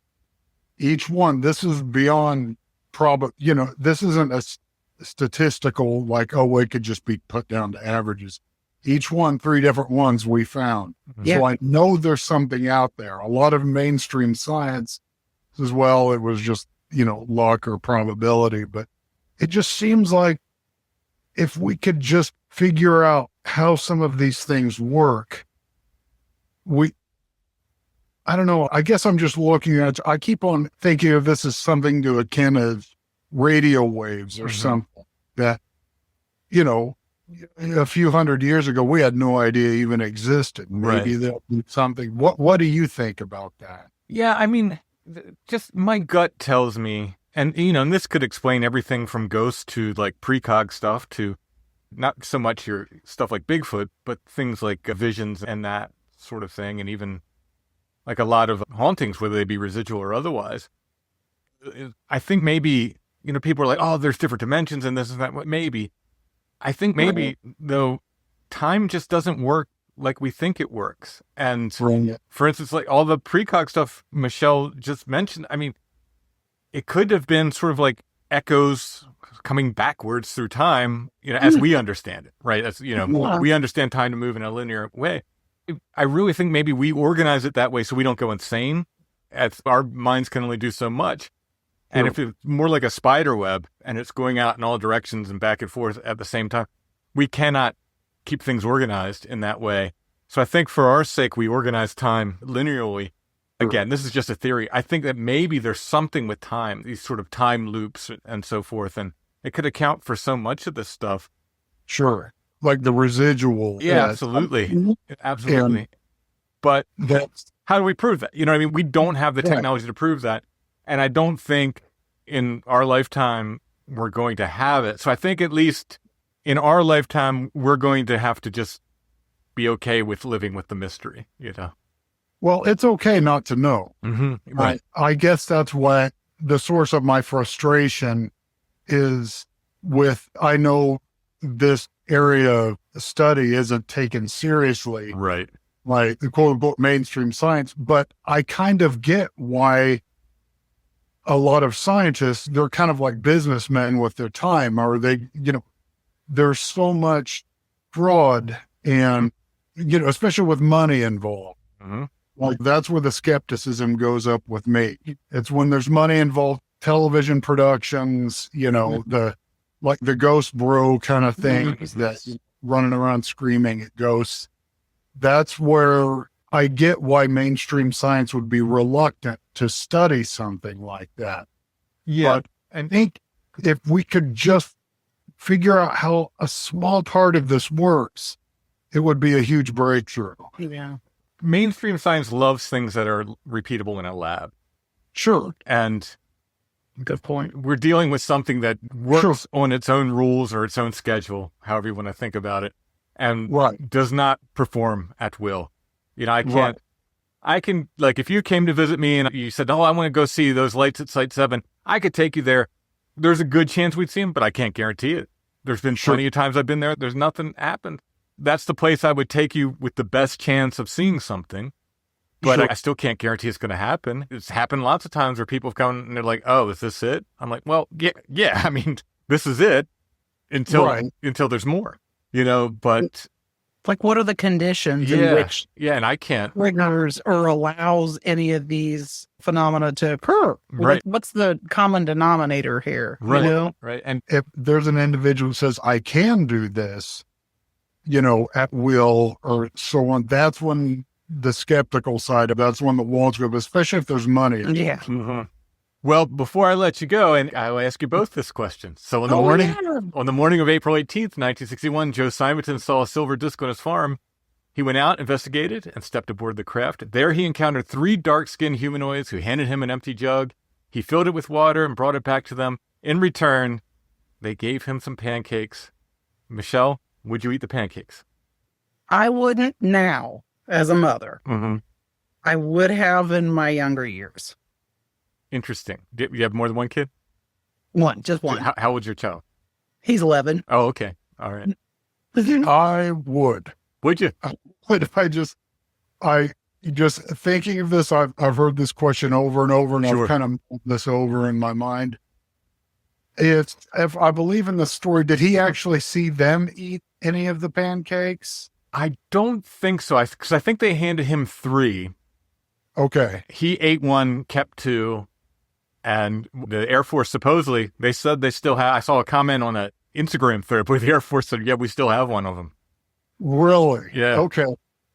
Each one, this is beyond this isn't a statistical, like, oh, it could just be put down to averages. Each one, 3 different ones we found. Yeah. So I know there's something out there. A lot of mainstream science as well, it was just, luck or probability. But it just seems like if we could just figure out how some of these things work, I don't know. I guess I'm just looking at, I keep on thinking of this as something to akin as radio waves or something that, a few hundred years ago, we had no idea even existed. Maybe Right. there'll be something. What do you think about that? Yeah, I mean, just my gut tells me, and and this could explain everything from ghosts to like precog stuff to not so much your stuff like Bigfoot, but things like visions and that sort of thing, and even like a lot of hauntings, whether they be residual or otherwise. I think maybe, people are like, oh, there's different dimensions and this and that. Maybe. I think maybe, though, time just doesn't work like we think it works. And Right. for instance, like all the precog stuff Michele just mentioned, I mean, it could have been sort of like echoes coming backwards through time, as we understand it, right? As Yeah. we understand time to move in a linear way. I really think maybe we organize it that way so we don't go insane, as our minds can only do so much. And if it's more like a spider web and it's going out in all directions and back and forth at the same time, we cannot keep things organized in that way. So I think for our sake, we organize time linearly. Again, this is just a theory. I think that maybe there's something with time, these sort of time loops and so forth, and it could account for so much of this stuff. Sure. Like the residual. Yeah, absolutely. Absolutely. And But that's how do we prove that? I mean, we don't have the Right. technology to prove that. And I don't think in our lifetime we're going to have it. So I think at least in our lifetime, we're going to have to just be okay with living with the mystery, well, it's okay not to know. Mm-hmm. Right. I guess that's what the source of my frustration is with. I know this area of study isn't taken seriously, Right. like the quote unquote mainstream science, but I kind of get why a lot of scientists, they're kind of like businessmen with their time, or they, there's so much fraud and, especially with money involved. Mm-hmm. Like that's where the skepticism goes up with me. It's when there's money involved, television productions, the ghost bro kind of thing that's running around screaming at ghosts. That's where I get why mainstream science would be reluctant to study something like that. Yeah. But I think if we could just figure out how a small part of this works, it would be a huge breakthrough. Yeah. Mainstream science loves things that are repeatable in a lab. Sure. And Good point. we're dealing with something that works on its own rules or its own schedule, however you want to think about it, and Right. does not perform at will. I can't, Right. I can, like, if you came to visit me and you said, oh, I want to go see those lights at Site 7, I could take you there. There's a good chance we'd see them, but I can't guarantee it. There's been Sure. plenty of times I've been there. There's nothing happened. That's the place I would take you with the best chance of seeing something. But Sure. I still can't guarantee it's going to happen. It's happened lots of times where people have come and they're like, oh, is this it? I'm like, well, yeah. I mean, this is it until there's more, but Like, what are the conditions in yeah, which yeah. And I can't. triggers or allows any of these phenomena to occur? Right. What's the common denominator here? Right. Right. And If there's an individual who says, I can do this, at will or so on, that's when the skeptical side of that's when the walls go up, especially if there's money. Yeah. mhm. Well, before I let you go, and I'll ask you both this question. So on the morning of April 18th, 1961, Joe Simonton saw a silver disc on his farm. He went out, investigated, and stepped aboard the craft. There he encountered 3 dark-skinned humanoids who handed him an empty jug. He filled it with water and brought it back to them. In return, they gave him some pancakes. Michele, would you eat the pancakes? I wouldn't now as a mother. Mm-hmm. I would have in my younger years. Interesting. Do you have more than one kid? Just one. How old's your child? He's 11. Oh, okay. All right. I would. Would you? But I just thinking of this, I've heard this question over and over, and Sure. I've kind of mulled this over in my mind. If I believe in the story, did he actually see them eat any of the pancakes? I don't think so. Because I think they handed him 3. Okay. He ate 1, kept 2. And the Air Force, supposedly, they said they still have. I saw a comment on an Instagram thread where the Air Force said, yeah, we still have one of them. Really? Yeah. Okay.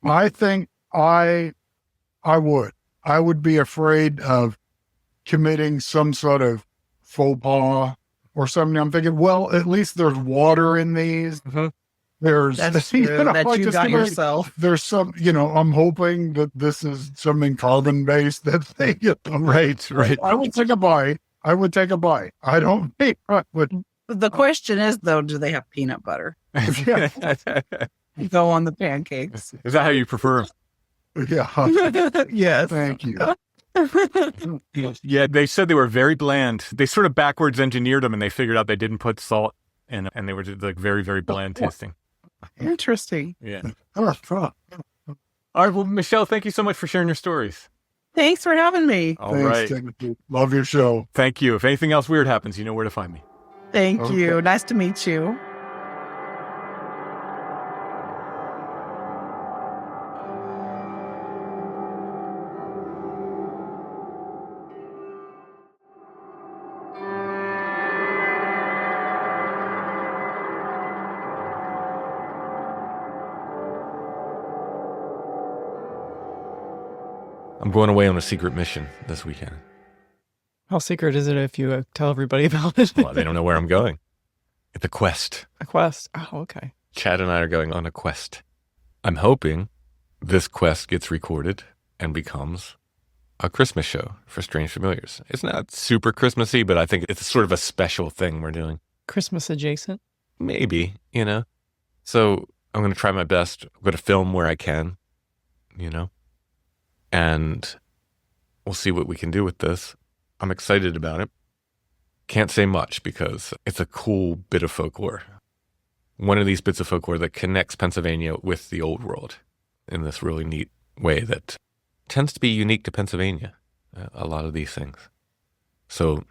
I think I would be afraid of committing some sort of faux pas or something. I'm thinking, well, at least there's water in these. Mhm. There's, That's true. That you just got about- yourself. There's some, I'm hoping that this is something carbon based that they get them. Right. I would take a bite. I don't think I would. The question is, though, do they have peanut butter? Yeah. Go on the pancakes. Is that how you prefer 'em? Yeah. Yes. Thank you. Yeah, they said they were very bland. They sort of backwards engineered them, and they figured out they didn't put salt in them, and they were just like very, very bland tasting. Interesting. Yeah. All right. Well, Michelle, thank you so much for sharing your stories. Thanks for having me. All right. Timothy. Love your show. Thank you. If anything else weird happens, you know where to find me. Thank Okay. you. Nice to meet you. I'm going away on a secret mission this weekend. How secret is it if you tell everybody about it? Well, they don't know where I'm going. It's a quest. A quest. Oh, okay. Chad and I are going on a quest. I'm hoping this quest gets recorded and becomes a Christmas show for Strange Familiars. It's not super Christmassy, but I think it's sort of a special thing we're doing. Christmas adjacent. Maybe, So I'm going to try my best. I'm going to film where I can, and we'll see what we can do with this. I'm excited about it. Can't say much because it's a cool bit of folklore. One of these bits of folklore that connects Pennsylvania with the old world in this really neat way that tends to be unique to Pennsylvania, a lot of these things. So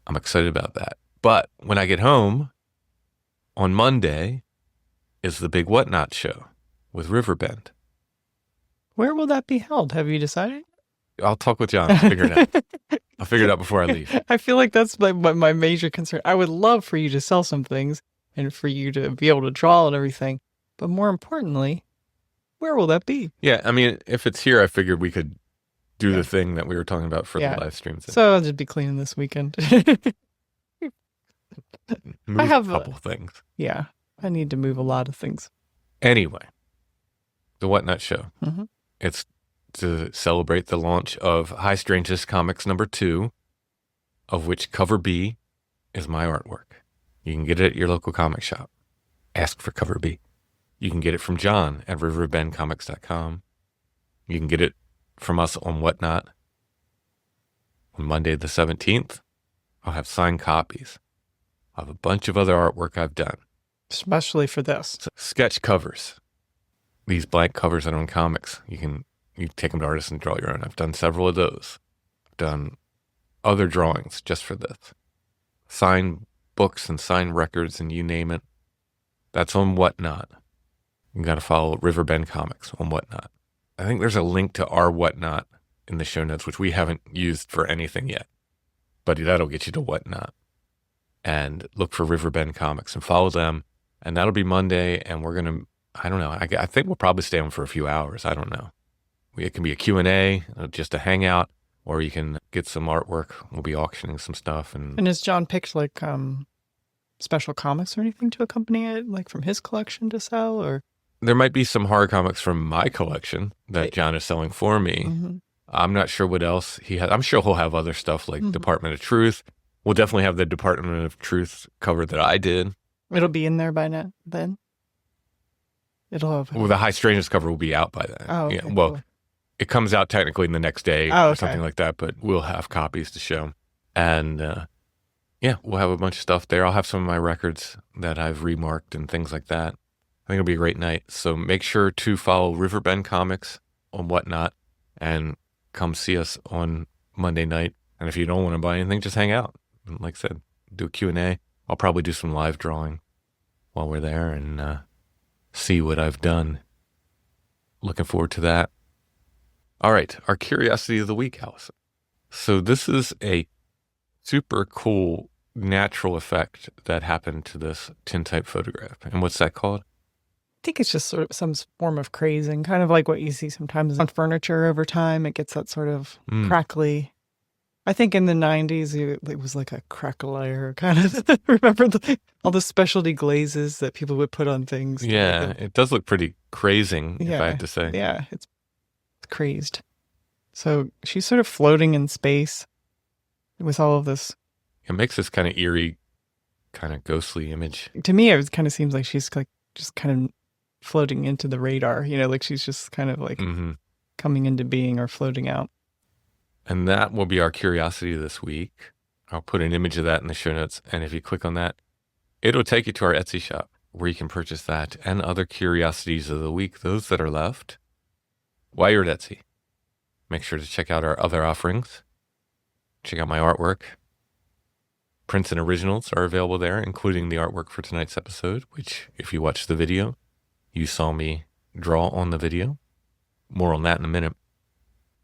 I'm excited about that. But when I get home on Monday is the big Whatnot show with Riverbend. Where will that be held? Have you decided? I'll talk with John. Figure it out. I'll figure it out before I leave. I feel like that's my major concern. I would love for you to sell some things and for you to be able to draw and everything. But more importantly, where will that be? Yeah, I mean, if it's here, I figured we could do the thing that we were talking about for the live streams. So I'll just be cleaning this weekend. Move I have a couple things. Yeah, I need to move a lot of things. Anyway, the Whatnot show. Mm-hmm. It's to celebrate the launch of High Strangeness Comics #2, of which cover B is my artwork. You can get it at your local comic shop. Ask for cover B. You can get it from John at riverbendcomics.com. You can get it from us on Whatnot. On Monday the 17th, I'll have signed copies of a bunch of other artwork I've done. Especially for this. So, sketch covers. These blank covers that are on comics. You take them to artists and draw your own. I've done several of those. I've done other drawings just for this. Signed books and signed records and you name it. That's on Whatnot. You got to follow Riverbend Comics on Whatnot. I think there's a link to our Whatnot in the show notes, which we haven't used for anything yet. But that'll get you to Whatnot. And look for Riverbend Comics and follow them. And that'll be Monday. And we're going to, I don't know, I think we'll probably stay on for a few hours. I don't know. It can be a Q&A, just a hangout, or you can get some artwork. We'll be auctioning some stuff. And has John picked like special comics or anything to accompany it, like from his collection to sell? Or there might be some horror comics from my collection that John is selling for me. Mm-hmm. I'm not sure what else he has. I'm sure he'll have other stuff like Department of Truth. We'll definitely have the Department of Truth cover that I did. It'll be in there by now, then? It'll have... Well, the High Strangeness cover will be out by then. Oh, okay, yeah. Well, cool. It comes out technically the next day or something like that, but we'll have copies to show. And we'll have a bunch of stuff there. I'll have some of my records that I've remarked and things like that. I think it'll be a great night. So make sure to follow Riverbend Comics on Whatnot and come see us on Monday night. And if you don't want to buy anything, just hang out. And like I said, do a Q&A. I'll probably do some live drawing while we're there and see what I've done. Looking forward to that. All right, our curiosity of the week, Allison. So this is a super cool natural effect that happened to this tintype photograph. And what's that called? I think it's just sort of some form of crazing, kind of like what you see sometimes on furniture over time. It gets that sort of crackly I think in the 90s, it was like a crackle kind of. Remember all the specialty glazes that people would put on things? to make Yeah, them- it does look pretty crazing, if I have to say. Yeah, it's crazed. So she's sort of floating in space with all of this. It makes this kind of eerie, kind of ghostly image. To me, it kind of seems like she's like just kind of floating into the radar, like she's just kind of like Hmm. coming into being or floating out. And that will be our curiosity this week. I'll put an image of that in the show notes. And if you click on that, it'll take you to our Etsy shop where you can purchase that and other curiosities of the week, those that are left, while you're at Etsy. Make sure to check out our other offerings. Check out my artwork. Prints and originals are available there, including the artwork for tonight's episode, which, if you watched the video, you saw me draw on the video. More on that in a minute.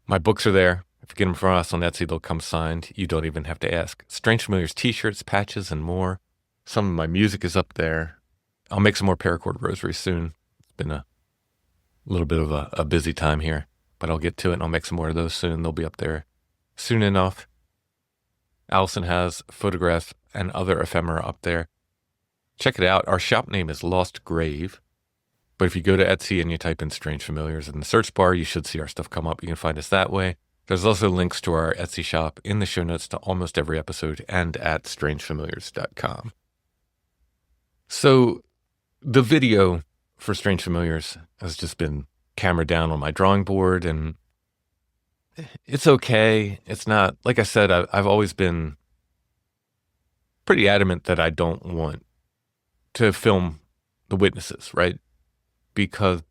My books are there. If you get them from us on Etsy, they'll come signed. You don't even have to ask. Strange Familiars t-shirts, patches, and more. Some of my music is up there. I'll make some more paracord rosaries soon. It's been a little bit of a busy time here, but I'll get to it and I'll make some more of those soon. They'll be up there soon enough. Allison has photographs and other ephemera up there. Check it out. Our shop name is Lost Grave. But if you go to Etsy and you type in Strange Familiars in the search bar, you should see our stuff come up. You can find us that way. There's also links to our Etsy shop in the show notes to almost every episode and at strangefamiliars.com. So the video for Strange Familiars has just been camera down on my drawing board, and it's okay. It's not, like I said, I've always been pretty adamant that I don't want to film the witnesses, right? Because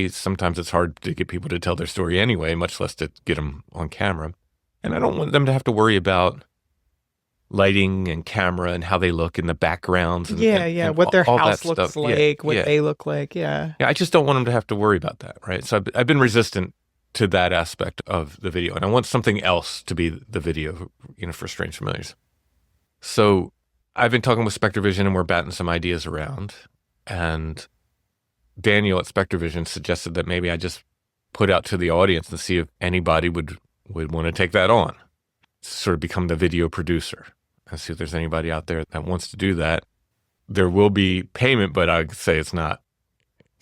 sometimes it's hard to get people to tell their story anyway, much less to get them on camera. And I don't want them to have to worry about lighting and camera and how they look in the backgrounds. And, and what their all that house looks stuff. like, what they look like. Yeah. Yeah, I just don't want them to have to worry about that, right? So I've been resistant to that aspect of the video. And I want something else to be the video, for Strange Familiars. So I've been talking with SpectreVision and we're batting some ideas around. And Daniel at SpectreVision suggested that maybe I just put out to the audience and see if anybody would want to take that on. Sort of become the video producer and see if there's anybody out there that wants to do that. There will be payment, but I'd say it's not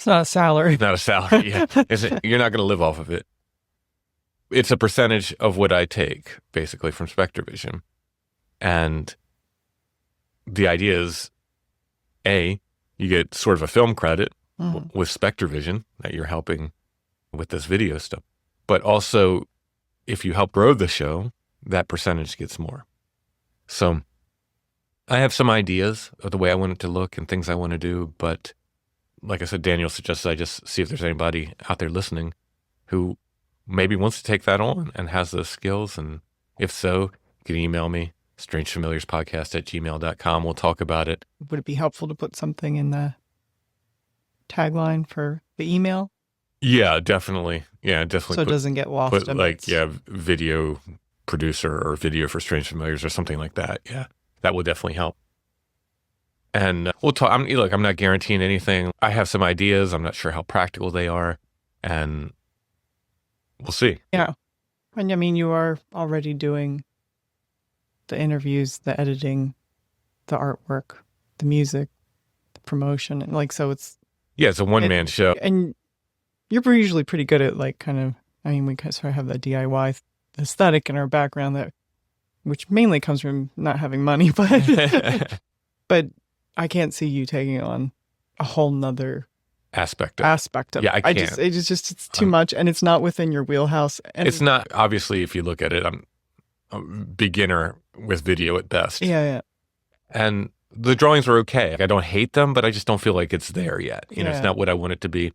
a salary. It's not a salary. Yeah. You're not going to live off of it. It's a percentage of what I take, basically, from SpectreVision. And the idea is, you get sort of a film credit with SpectreVision that you're helping with this video stuff. But also, if you help grow the show, that percentage gets more. So I have some ideas of the way I want it to look and things I want to do. But like I said, Daniel suggested I just see if there's anybody out there listening who maybe wants to take that on and has those skills. And if so, you can email me, strangefamiliarspodcast@gmail.com. We'll talk about it. Would it be helpful to put something in the tagline for the email? Yeah, definitely. Yeah, definitely. So it doesn't get lost. Put video producer or video for Strange Familiars or something like that. Yeah, that would definitely help. And we'll talk. I'm not guaranteeing anything. I have some ideas. I'm not sure how practical they are, and we'll see. Yeah, and I mean, you are already doing the interviews, the editing, the artwork, the music, the promotion, and so it's a one-man show. And you're usually pretty good at we kind of have that DIY aesthetic in our background which mainly comes from not having money, but I can't see you taking on a whole nother aspect of it. Yeah, I can't. It's too much, and it's not within your wheelhouse. And it's not, obviously, if you look at it, I'm a beginner with video at best. Yeah. And the drawings are okay. I don't hate them, but I just don't feel like it's there yet. It's not what I want it to be.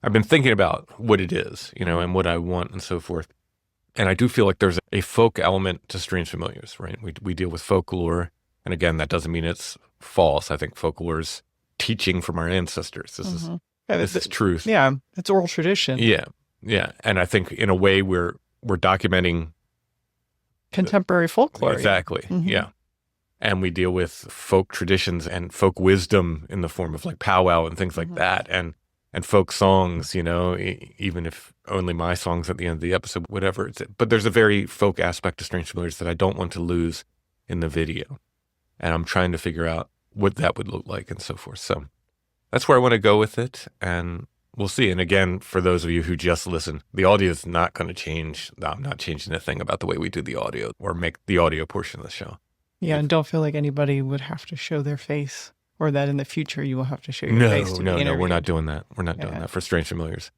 I've been thinking about what it is, and what I want and so forth. And I do feel like there's a folk element to Strange Familiars, right? We deal with folklore. And again, that doesn't mean it's false. I think folklore is teaching from our ancestors. This is truth. Yeah, it's oral tradition. Yeah. And I think in a way we're documenting contemporary folklore. Exactly. Mm-hmm. Yeah. And we deal with folk traditions and folk wisdom in the form of powwow and things like that. And and folk songs, even if only my songs at the end of the episode, whatever. But there's a very folk aspect to Strange Familiars that I don't want to lose in the video. And I'm trying to figure out what that would look like and so forth. So that's where I want to go with it. And we'll see. And again, for those of you who just listen, the audio is not going to change. I'm not changing a thing about the way we do the audio or make the audio portion of the show. Yeah, and don't feel like anybody would have to show their face, or that in the future you will have to show your face to be No, interviewed. we're not doing that. We're not doing that for Strange Familiars.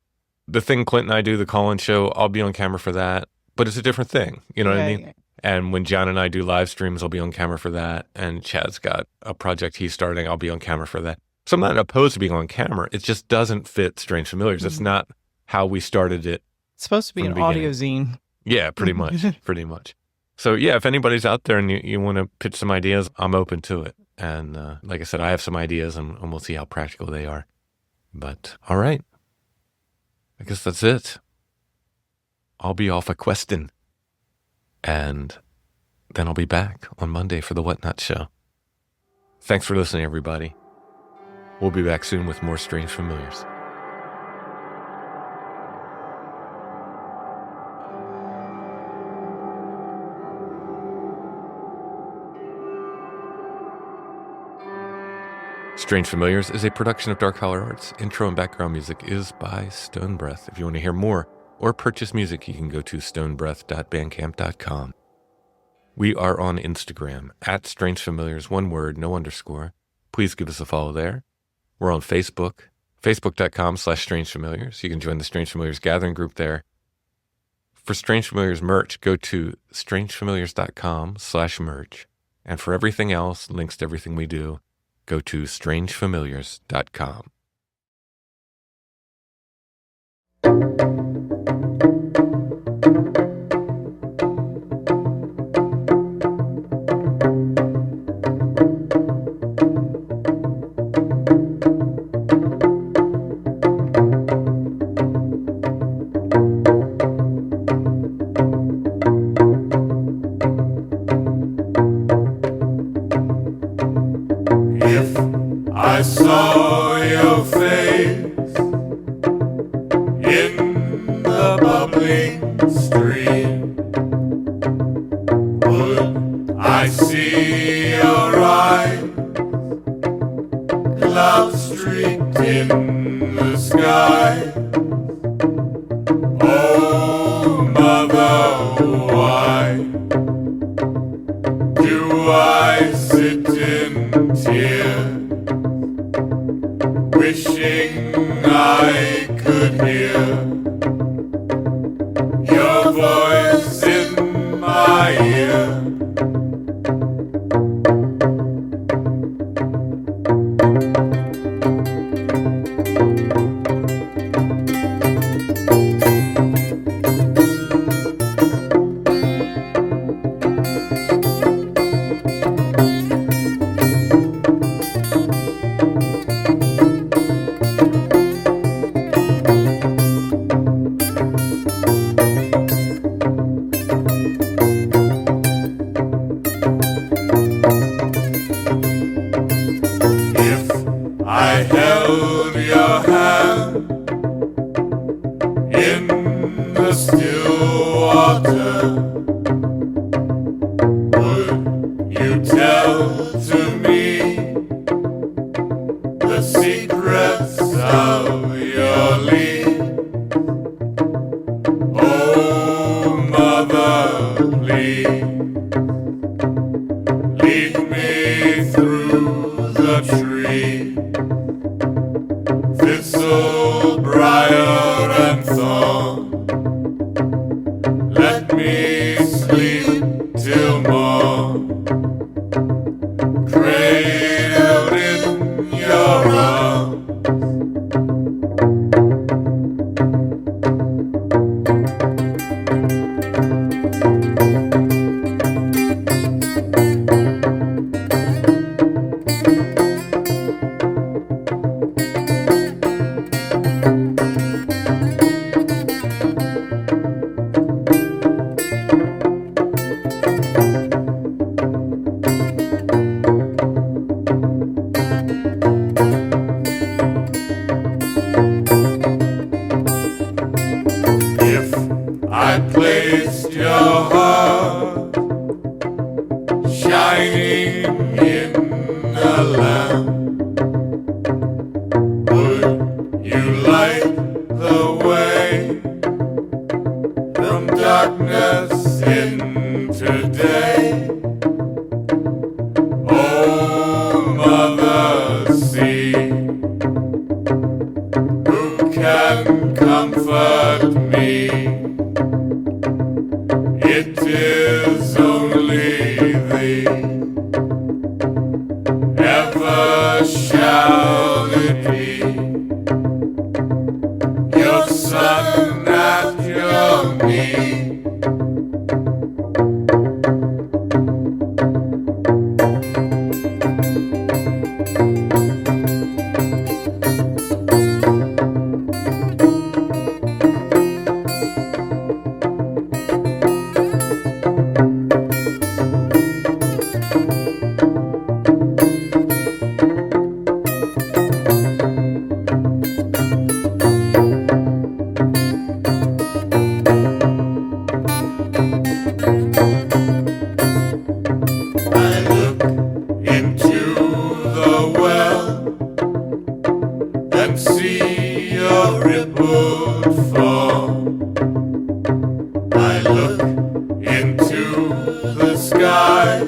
The thing Clint and I do, the call-in show, I'll be on camera for that, but it's a different thing. You know what I mean? Yeah. And when John and I do live streams, I'll be on camera for that. And Chad's got a project he's starting. I'll be on camera for that. So I'm not opposed to being on camera. It just doesn't fit Strange Familiars. It's not how we started it. It's supposed to be from an the audio beginning. zine. Yeah, pretty much. Pretty much. So yeah, if anybody's out there and you want to pitch some ideas, I'm open to it. And like I said, I have some ideas and we'll see how practical they are. But all right. I guess that's it. I'll be off a questing. And then I'll be back on Monday for the Whatnot Show. Thanks for listening, everybody. We'll be back soon with more Strange Familiars. Strange Familiars is a production of Dark Holler Arts. Intro and background music is by Stone Breath. If you want to hear more or purchase music, you can go to stonebreath.bandcamp.com. We are on Instagram at Strange Familiars, one word, no underscore. Please give us a follow there. We're on Facebook, facebook.com/Strange Familiars. You can join the Strange Familiars gathering group there. For Strange Familiars merch, go to strangefamiliars.com/merch. And for everything else, links to everything we do, go to strangefamiliars.com. If I saw your face in the bubbling stream, would I see your eyes, cloud streaked in the sky? Oh, mother, why do I sit in tears, wishing I could hear your voice in my ear? If I held your hand in the still water, would you tell to me the secrets of your lead? Oh, mother, please lead me through the tree, thistle, briar, and thorn. Let me sleep till morn, cradled in your arms. shining in a lamp. Would you light the way from darkness into day? Oh, Mother Sea, who can comfort me? It is only thee. Ever shall it be, your son at your knee. I look into the well and see a rippled form. I look into the sky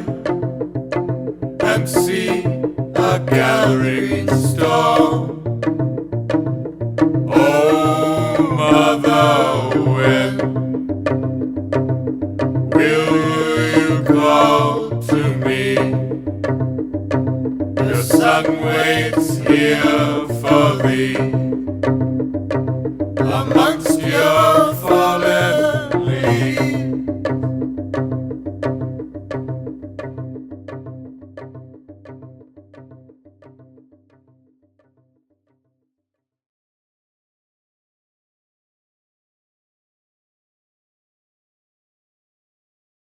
and see a gathering storm. Oh, Mother Wind, will you call to me? The sun waits here for thee.